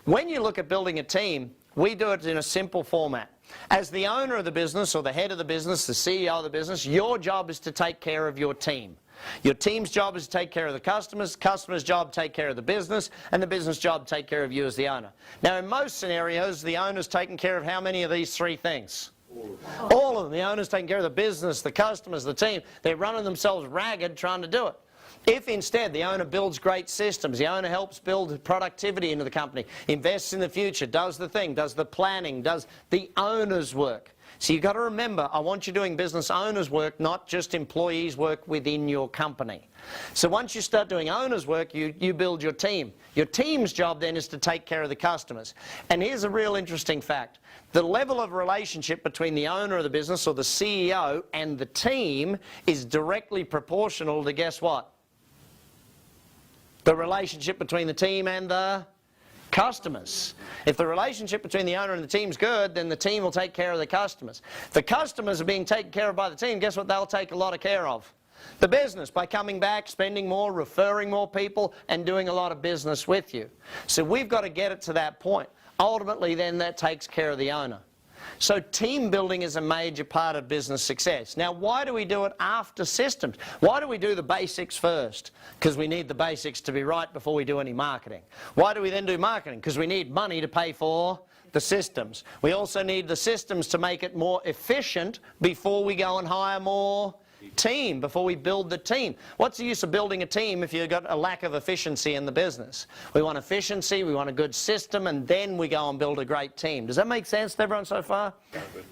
when you look at building a team, we do it in a simple format. As the owner of the business, or the head of the business, the CEO of the business, your job is to take care of your team. Your team's job is to take care of the customers, customer's job to take care of the business, and the business job to take care of you as the owner. Now, in most scenarios, the owner's taking care of how many of these three things? All of them. The owner's taking care of the business, the customers, the team. They're running themselves ragged trying to do it. If instead the owner builds great systems, the owner helps build productivity into the company, invests in the future, does the thing, does the planning, does the owner's work. So you've got to remember, I want you doing business owners' work, not just employees' work within your company. So once you start doing owners' work, you build your team. Your team's job then is to take care of the customers. And here's a real interesting fact. The level of relationship between the owner of the business, or the CEO, and the team is directly proportional to, guess what? The relationship between the team and the customers. If the relationship between the owner and the team's good, then the team will take care of the customers. If the customers are being taken care of by the team, guess what they'll take a lot of care of? The business, by coming back, spending more, referring more people, and doing a lot of business with you. So we've got to get it to that point. Ultimately, then, that takes care of the owner. So team building is a major part of business success. Now, why do we do it after systems? Why do we do the basics first? Because we need the basics to be right before we do any marketing. Why do we then do marketing? Because we need money to pay for the systems. We also need the systems to make it more efficient before we go and hire more team, before we build the team. What's the use of building a team if you've got a lack of efficiency in the business? We want efficiency, we want a good system, and then we go and build a great team. Does that make sense to everyone so far?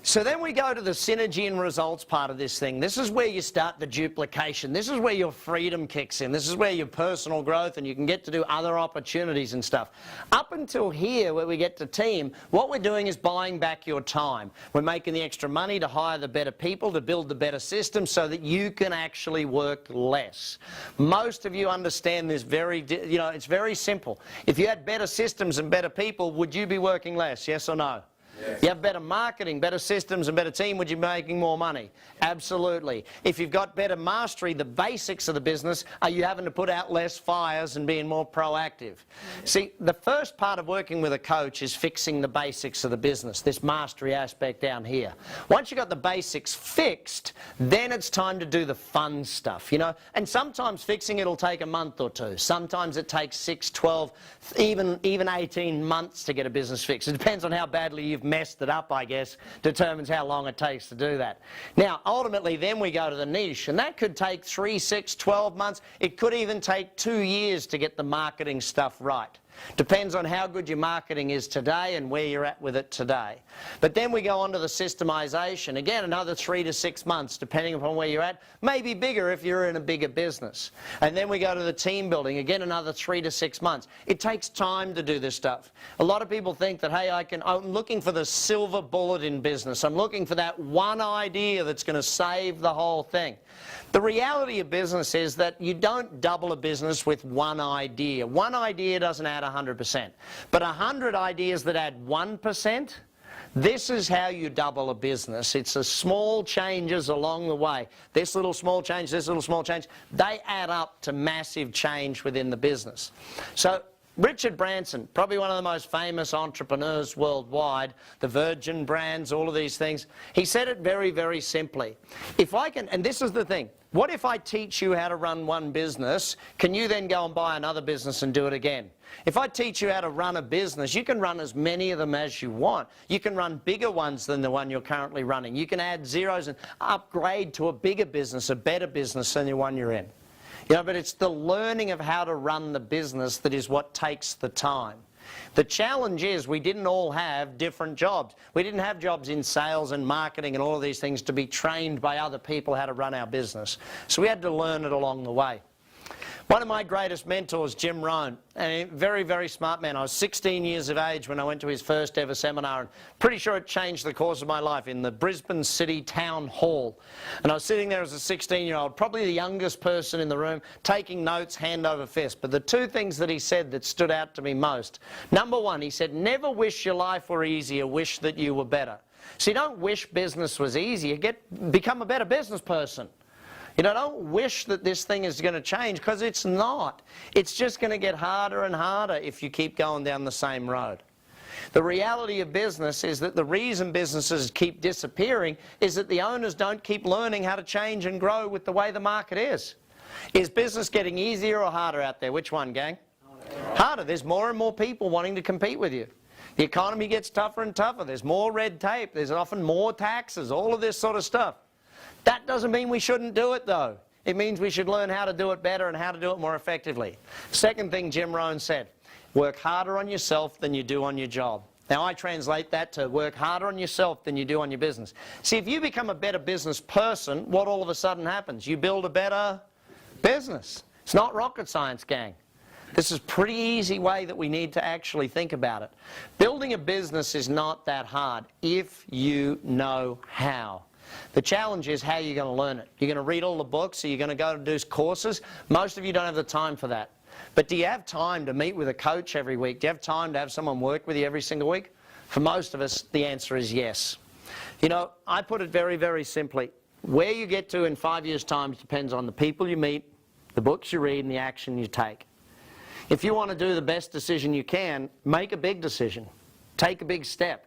So then we go to the synergy and results part of this thing. This is where you start the duplication. This is where your freedom kicks in. This is where your personal growth, and you can get to do other opportunities and stuff. Up until here, where we get to team, what we're doing is buying back your time. We're making the extra money to hire the better people, to build the better system, so that you can actually work less. Most of you understand this it's very simple. If you had better systems and better people, would you be working less? Yes or no? Yes. You have better marketing, better systems, and better team, would you be making more money? Absolutely. If you've got better mastery, the basics of the business, are you having to put out less fires and being more proactive? See, the first part of working with a coach is fixing the basics of the business, this mastery aspect down here. Once you've got the basics fixed, then it's time to do the fun stuff, And sometimes fixing it will take a month or two. Sometimes it takes 6, 12, even 18 months to get a business fixed. It depends on how badly you've messed it up, I guess, determines how long it takes to do that. Now, ultimately, then we go to the niche, and that could take 3, 6, 12 months. It could even take 2 years to get the marketing stuff right. Depends on how good your marketing is today and where you're at with it today. But then we go on to the systemization. Again, another 3 to 6 months, depending upon where you're at. Maybe bigger if you're in a bigger business. And then we go to the team building. Again, another 3 to 6 months. It takes time to do this stuff. A lot of people think that, hey, I'm looking for the silver bullet in business. I'm looking for that one idea that's going to save the whole thing. The reality of business is that you don't double a business with one idea. One idea doesn't add 100%. But 100 ideas that add 1%, this is how you double a business. It's the small changes along the way. This little small change, this little small change, they add up to massive change within the business. So Richard Branson, probably one of the most famous entrepreneurs worldwide, the Virgin brands, all of these things, he said it very, very simply. If I can, and this is the thing, what if I teach you how to run one business, can you then go and buy another business and do it again? If I teach you how to run a business, you can run as many of them as you want. You can run bigger ones than the one you're currently running. You can add zeros and upgrade to a bigger business, a better business than the one you're in. But it's the learning of how to run the business that is what takes the time. The challenge is we didn't all have different jobs. We didn't have jobs in sales and marketing and all of these things to be trained by other people how to run our business. So we had to learn it along the way. One of my greatest mentors, Jim Rohn, a very, very smart man. I was 16 years of age when I went to his first ever seminar, and pretty sure it changed the course of my life, in the Brisbane City Town Hall. And I was sitting there as a 16-year-old, probably the youngest person in the room, taking notes hand over fist. But the two things that he said that stood out to me most. Number one, he said, never wish your life were easier, wish that you were better. See, don't wish business was easier, become a better business person. Don't wish that this thing is going to change, because it's not. It's just going to get harder and harder if you keep going down the same road. The reality of business is that the reason businesses keep disappearing is that the owners don't keep learning how to change and grow with the way the market is. Is business getting easier or harder out there? Which one, gang? Harder. There's more and more people wanting to compete with you. The economy gets tougher and tougher. There's more red tape. There's often more taxes, all of this sort of stuff. That doesn't mean we shouldn't do it, though. It means we should learn how to do it better and how to do it more effectively. Second thing Jim Rohn said, work harder on yourself than you do on your job. Now, I translate that to work harder on yourself than you do on your business. See, if you become a better business person, what all of a sudden happens? You build a better business. It's not rocket science, gang. This is a pretty easy way that we need to actually think about it. Building a business is not that hard if you know how. The challenge is how you're going to learn it. You're going to read all the books, or you're going to go and do courses. Most of you don't have the time for that. But do you have time to meet with a coach every week? Do you have time to have someone work with you every single week? For most of us, the answer is yes. I put it very, very simply. Where you get to in 5 years' time depends on the people you meet, the books you read, and the action you take. If you want to do the best decision you can, make a big decision. Take a big step.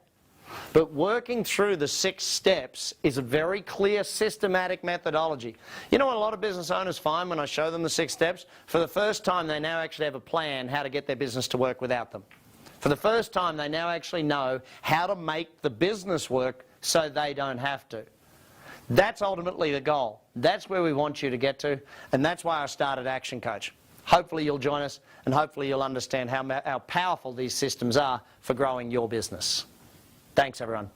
But working through the 6 steps is a very clear, systematic methodology. You know what a lot of business owners find when I show them the 6 steps? For the first time, they now actually have a plan how to get their business to work without them. For the first time, they now actually know how to make the business work so they don't have to. That's ultimately the goal. That's where we want you to get to, and that's why I started Action Coach. Hopefully you'll join us, and hopefully you'll understand how powerful these systems are for growing your business. Thanks, everyone.